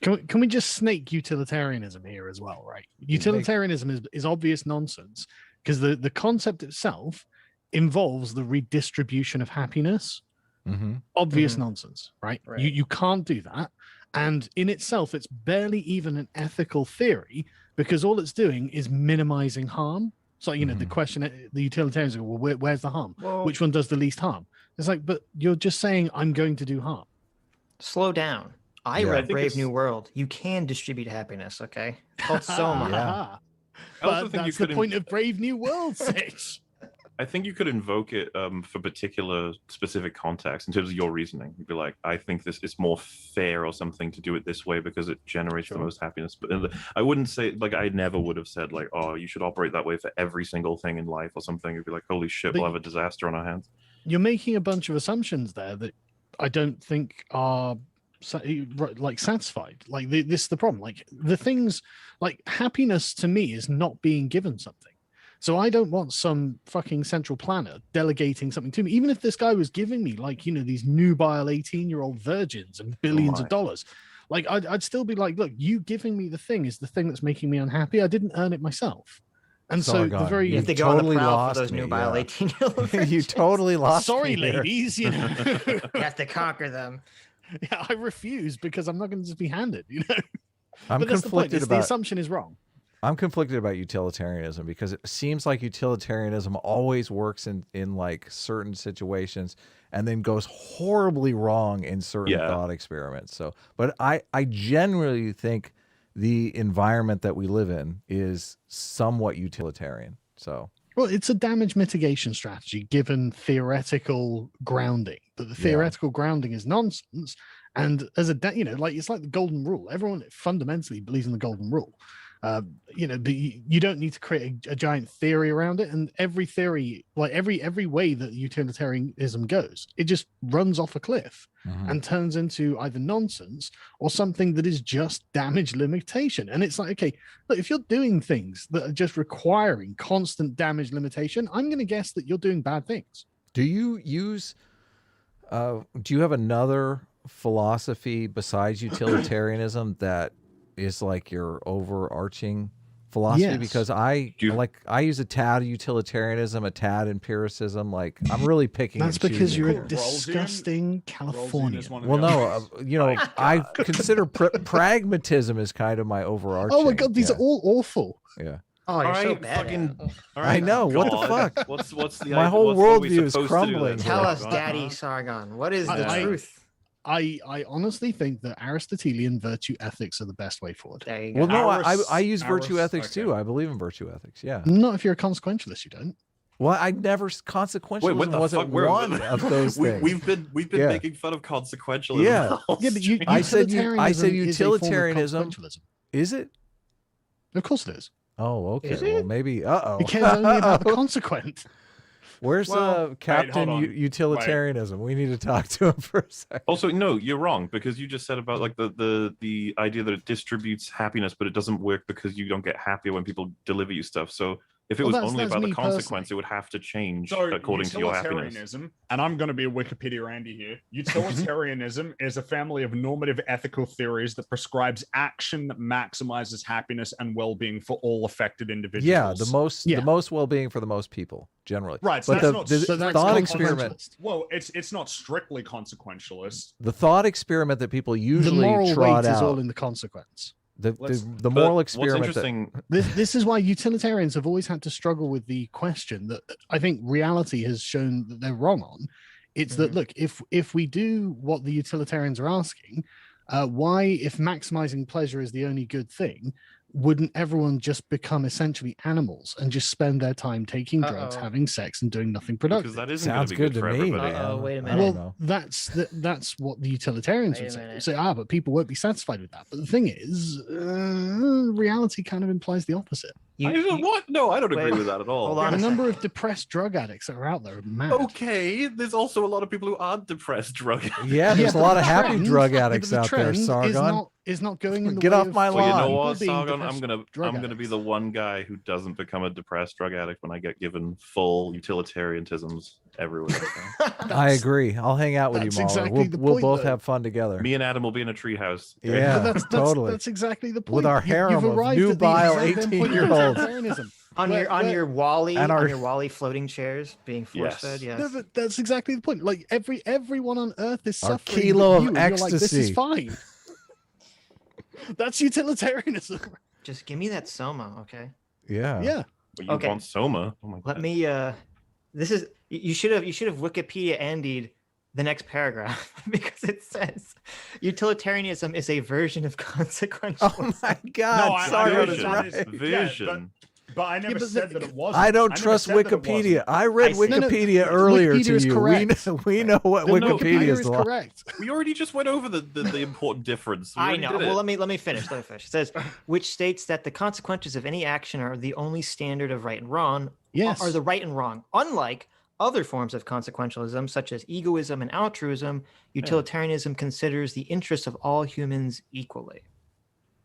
Can we just snake utilitarianism here as well, right? Utilitarianism is obvious nonsense because the concept itself involves the redistribution of happiness. Obvious nonsense, right? You can't do that. And in itself, it's barely even an ethical theory because all it's doing is minimizing harm. So, you know, the question, the utilitarians go, well, where's the harm? Well, which one does the least harm? It's like, but you're just saying I'm going to do harm. Slow down. I read Brave New World. You can distribute happiness, okay? It's called Soma. But that's the point of Brave New World, Sitch. I think you could invoke it for particular specific context in terms of your reasoning. You'd be like, I think this is more fair or something to do it this way because it generates the most happiness. But I wouldn't say, like, I never would have said, like, oh, you should operate that way for every single thing in life or something. You'd be like, holy shit, we'll have a disaster on our hands. You're making a bunch of assumptions there that I don't think are like satisfied. Like this is the problem. Like the things, like happiness to me is not being given something. So I don't want some fucking central planner delegating something to me. Even if this guy was giving me, like, you know, these nubile 18-year-old virgins and billions of dollars, like I'd still be like, look, you giving me the thing is the thing that's making me unhappy. I didn't earn it myself. And Sargon, so the very you have to go on the prowl for those nubile 18-year-old virgins. You totally lost. Sorry, me ladies. You know, you have to conquer them. Yeah, I refuse because I'm not going to just be handed. You know, I'm but that's conflicted the about. The assumption is wrong. I'm conflicted about utilitarianism because it seems like utilitarianism always works in like certain situations and then goes horribly wrong in certain thought experiments. So, but I generally think the environment that we live in is somewhat utilitarian. So, well, it's a damage mitigation strategy given theoretical grounding, but the theoretical grounding is nonsense. And as a, you know, like it's like the golden rule. Everyone fundamentally believes in the golden rule. You know, but you don't need to create a giant theory around it. And every theory, like every way that utilitarianism goes, it just runs off a cliff and turns into either nonsense or something that is just damage limitation. And it's like, okay, look, if you're doing things that are just requiring constant damage limitation, I'm going to guess that you're doing bad things. Do you use, do you have another philosophy besides utilitarianism that is like your overarching philosophy? Because I use a tad of utilitarianism, a tad empiricism. Like I'm really picking. That's because you're a disgusting Californian. Well, no, you know, I consider pragmatism as kind of my overarching. Oh my god, these are all awful. Yeah. Oh, you're so bad. I know. What the fuck? What's the my whole worldview is crumbling. Tell us, Daddy Sargon. What is the truth? I honestly think that Aristotelian virtue ethics are the best way forward. There you go. Well, no, I use virtue ethics too. I believe in virtue ethics. Yeah. Not if you're a consequentialist, you don't. Well, I never consequentialism wasn't one of those things. We've been making fun of consequentialism. Yeah. But I said utilitarianism. Is it? Of course it is. Oh, okay. Well, maybe. It cares only about the consequence. Where's Captain Utilitarianism? We need to talk to him for a second. Also, no, you're wrong because you just said about like the idea that it distributes happiness, but it doesn't work because you don't get happier when people deliver you stuff. So if it was only about the consequence, it would have to change according to your happiness. And I'm going to be a Wikipedia Andy here. Utilitarianism is a family of normative ethical theories that prescribes action that maximizes happiness and well-being for all affected individuals. Yeah, the most well-being for the most people generally. Right, so but that's the thought experiment. Well, it's not strictly consequentialist. The thought experiment that people usually the moral trot weight out is all in the consequence. The moral experiment. This is why utilitarians have always had to struggle with the question that I think reality has shown that they're wrong on. It's that, look, if we do what the utilitarians are asking, why, if maximizing pleasure is the only good thing, wouldn't everyone just become essentially animals and just spend their time taking drugs, having sex, and doing nothing productive? Because that isn't Sounds good to me. Wait a minute. Well, that's what the utilitarians would say. But people won't be satisfied with that. But the thing is, reality kind of implies the opposite. What? No, I don't agree with that at all. Hold on the number of depressed drug addicts that are out there are mad. Okay, there's also a lot of people who aren't depressed drug addicts. Yeah, there's a lot of happy drug addicts out there, Sargon. is not going in the Get way off of my Well, you lawn. know people what, being Sargon? depressed I'm gonna be the one guy who doesn't become a depressed drug addict when I get given full utilitarianisms everywhere. Okay? I agree. I'll hang out with you, that's Mahler. exactly the We'll point, both though. have fun together. Me and Adam will be in a treehouse. Yeah, But totally. That's exactly the point. With our harem of nubile 18-year-olds. On your Wally and on your Wally floating chairs being force fed. Yes. No, but that's exactly the point. Like everyone on Earth is Our suffering. kilo but of and you're like, this is ecstasy. fine. That's utilitarianism. Just give me that Soma, okay? Yeah. Yeah. But you Okay. want Soma? Oh my Let God. me this is you should have Wikipedia Andy'd the next paragraph because it says utilitarianism is a version of consequentialism. Oh my God. I Sorry, know that's Vision. that right. is- Vision. But I never but said that it wasn't. I don't never trust said that it Wikipedia. wasn't. I read I see. Wikipedia No, earlier Wikipedia to is you. correct. We know what No, Wikipedia is is like. correct. We already just went over the important difference. We I already know. did it. Well, let me finish. It says, which states that the consequences of any action are the only standard of right and wrong. Yes. Are the right and wrong. Unlike other forms of consequentialism, such as egoism and altruism, utilitarianism considers the interests of all humans equally.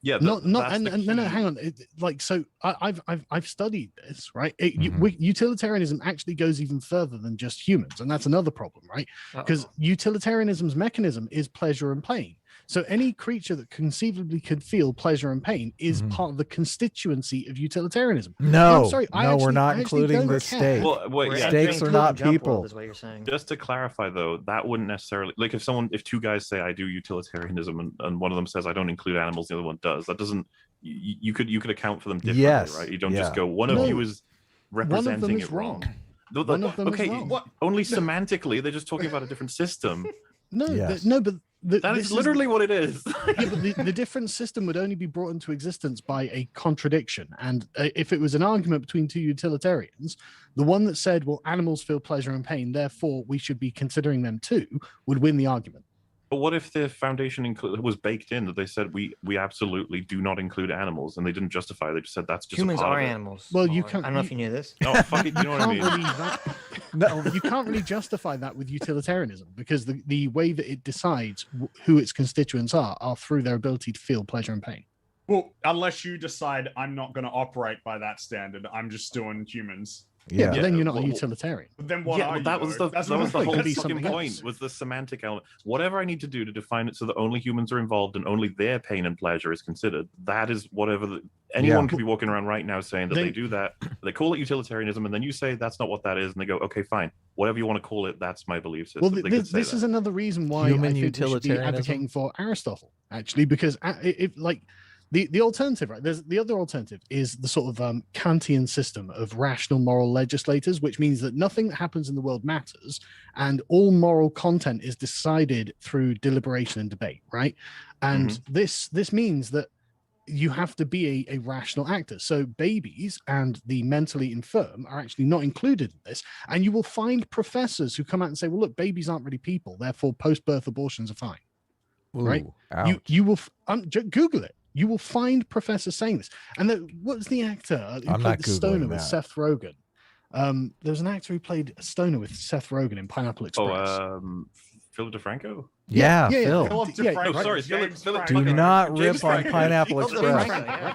Yeah, Not that's and the no, key. hang on. So I've studied this, right? Mhm. Utilitarianism actually goes even further than just humans, and that's another problem, right? Because utilitarianism's mechanism is pleasure and pain. So any creature that conceivably could feel pleasure and pain is Mhm. part of the constituency of utilitarianism. No, I'm sorry, I no, we're actually- not I actually including don't the care. state. Well, wait, We're yeah, Stakes entering are not the jump people. world, is what you're saying. just to clarify though, that wouldn't necessarily like if two guys say I do utilitarianism and one of them says I don't include animals, the other one does. That doesn't you could account for them differently, Yes, right? You don't yeah. just go one No, of you is representing is it wrong. wrong. One of them is okay, wrong. what? Only semantically, they're just talking about a different system. No, Yes. no, but That is literally what it is. yeah, but the different system would only be brought into existence by a contradiction. And if it was an argument between two utilitarians, the one that said, well, animals feel pleasure and pain, therefore we should be considering them too, would win the argument. But what if the foundation was baked in that they said we absolutely do not include animals, and they didn't justify it, they just said that's just Humans a part are of it. animals. Well, you Mahler. can't- I don't know if you knew this. No, fuck it, you know what I mean? No, you can't really justify that with utilitarianism because the way that it decides who its constituents are through their ability to feel pleasure and pain. Well, unless you decide I'm not going to operate by that standard, I'm just doing humans. Yeah, but Yeah, then you're not a well- utilitarian. But then what Yeah, are well, you? that was though? the That's that what was the I'm whole saying. be fucking something point else. was the semantic element. Whatever I need to do to define it so that only humans are involved and only their pain and pleasure is considered. That is whatever anyone could be walking around right now saying that they do that. They call it utilitarianism, and then you say that's not what that is, and they go, okay, fine, whatever you want to call it, that's my belief system. Well, They could this, say this that. is another reason why Human I think we should be utilitarianism? advocating for Aristotle, actually, because if like the alternative, right? There's the other alternative is the sort of Kantian system of rational moral legislators, which means that nothing that happens in the world matters, and all moral content is decided through deliberation and debate, right? And this means that you have to be a rational actor. So babies and the mentally infirm are actually not included in this. And you will find professors who come out and say, well, look, babies aren't really people, therefore post-birth abortions are fine. Right? Ouch. You will Google it. You will find professors saying this. And what's the actor who I'm played not the stoner Googling with that. Seth Rogen? There's an actor who played a stoner with Seth Rogen in Pineapple Express. Philip DeFranco? Yeah, yeah, Phil. Philip Yeah, DeFranco, no, sorry, James Philip- Franco. Do not James rip on Franco. Pineapple Oh, Express. Franco, yeah,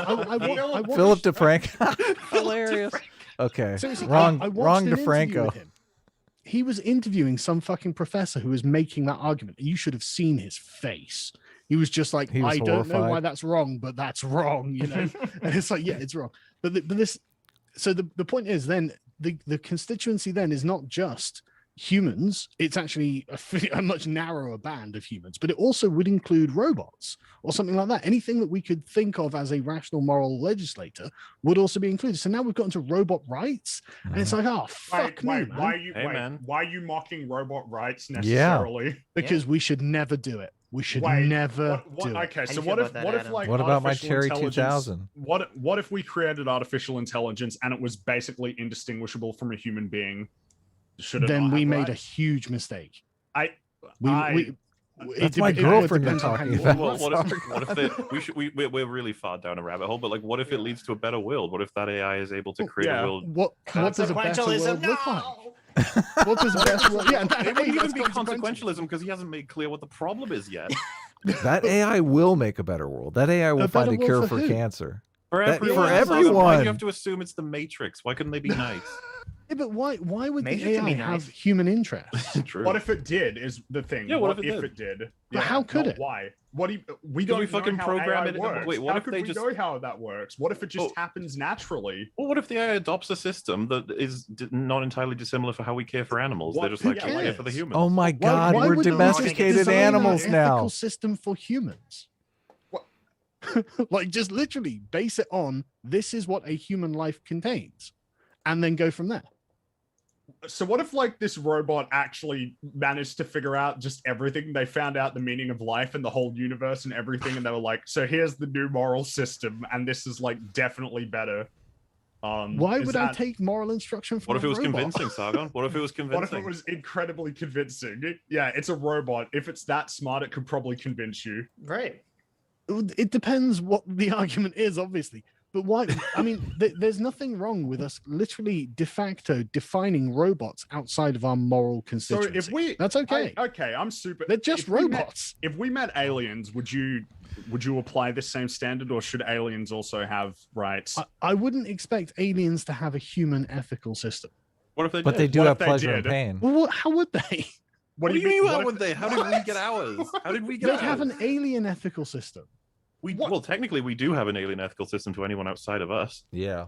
totally. I watched- Philip DeFranco. Hilarious. Okay. Seriously, Wrong, I watched wrong an interview DeFranco. with him. He was interviewing some fucking professor who was making that argument, and you should have seen his face. He was just like, He was I don't know why horrified. that's wrong, but that's wrong, you know? And it's like, yeah, it's wrong. But this, so the point is then the constituency then is not just humans, it's actually a much narrower band of humans, but it also would include robots or something like that. Anything that we could think of as a rational moral legislator would also be included. So now we've gotten to robot rights, and it's like, oh, fuck me, Wait, man. why are you mocking robot rights necessarily? Because we should never do it. We should Wait, never do it. Okay, How do so you what feel if about that, what if Adam? like What about my artificial Cherry intelligence- 2000? What if we created artificial intelligence and it was basically indistinguishable from a human being? Should it Then not we have made a rights? huge mistake. I That's my it girlfriend you're depends on how talking you- about. Well, what if we're really far down a rabbit hole, but like, what if it leads to a better world? What if that AI is able to create yeah. a world? What does a better world look like? What does a better world? Yeah, It wouldn't even that's be consequentialism because he hasn't made clear what the problem is yet. That AI will make a better world. That AI will A find better a cure world for who? cancer. For That- everyone. for Sargon, Why do everyone. you have to assume it's the Matrix? Why couldn't they be nice? Yeah, but why would Matrix the can AI be have nice. human interests? True. What if it did? Is the thing. Yeah, what What if it it did? But how could not it? Why? What do you, we Could don't we fucking know how program AI it? works. Wait, what how if could they we just- know how that works? What if it just Oh. happens naturally? Well, what if the AI adopts a system that is not entirely dissimilar for how we care for animals? What? They're just Who like, we care cares? for the humans. Oh my Why- God, why we're would they domesticated design an animals ethical now. system for humans. What? Like, just literally base it on this is what a human life contains, and then go from there. So what if like this robot actually managed to figure out just everything? They found out the meaning of life and the whole universe and everything, and they were like, so here's the new moral system, and this is like definitely better. Why is would I that- take moral instruction from What if a it was robot? convincing, Sargon? What if it was What if convincing? it was incredibly convincing? Yeah, it's a robot. If it's that smart, it could probably convince you. Right. It depends what the argument is, obviously. But why? I mean, there's nothing wrong with us literally de facto defining robots outside of our moral So constituency. if we, That's okay. I'm super. They're just if we met- robots. If we met aliens, would you apply this same standard, or should aliens also have rights? I wouldn't expect aliens to have a human ethical system. What if they did? But they do What have if they pleasure and did? pain. Well, how would they? What do you mean? How what would if- they? How did we get ours? How did we get They'd ours? have an alien ethical system. Well, technically, we do have an alien ethical system to anyone outside of us. Yeah.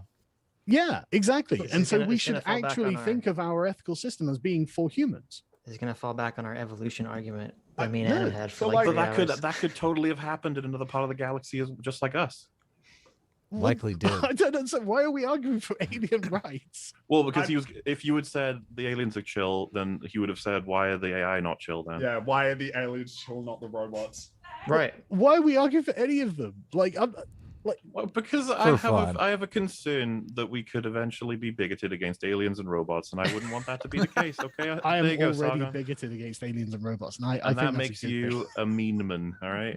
Yeah, exactly. This And is so gonna- we it's gonna should fall back actually on our- think of our ethical system as being for humans. This is gonna fall back on our evolution argument that me and No, Adam had for so, like like, 3 But that hours. could totally have happened in another part of the galaxy, just like us. Likely did. I don't understand. Why are we arguing for alien rights? Well, because if you had said the aliens are chill, then he would have said, why are the AI not chill then? Yeah, why are the aliens chill, not the robots? Right. Why are we arguing for any of them? Like, Well, because For fun. I have a concern that we could eventually be bigoted against aliens and robots, and I wouldn't want that to be the case. Okay, I am there you go, already Sargon. bigoted against aliens and robots, and I And think that that's a makes good thing. you a mean man. All right.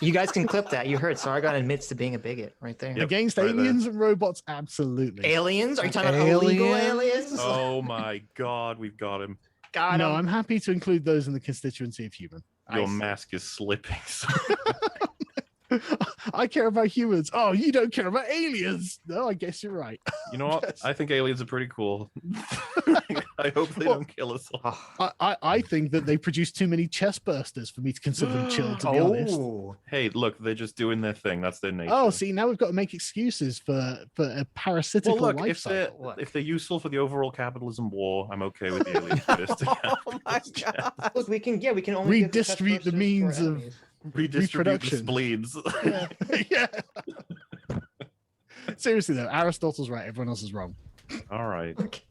You guys can clip that. You heard Sargon admits to being a bigot right there. Yep, Against right there. aliens and robots, absolutely. Aliens? Are you talking about illegal Aliens? aliens? Oh my God, we've got him. God, No, I'm happy to include those in the constituency of human. Your mask is slipping. I care about humans. Oh, you don't care about aliens. No, I guess you're right. You know what? Yes. I think aliens are pretty cool. I hope they Well, don't kill us all. I think that they produce too many chest bursters for me to consider them chill, to be honest. Oh, Hey, look, they're just doing their thing. That's their nature. Oh, see, now we've got to make excuses for a parasitical well, look, life if they're cycle. Look. if they're useful for the overall capitalism war, I'm okay with the aliens existing. Oh my God. look, we can only give the chest Redistribute the bursters for means of enemies. Redistribute the Reproduction. spleens. Yeah. Yeah. Seriously though, Aristotle's right. Everyone else is wrong. All right. Okay.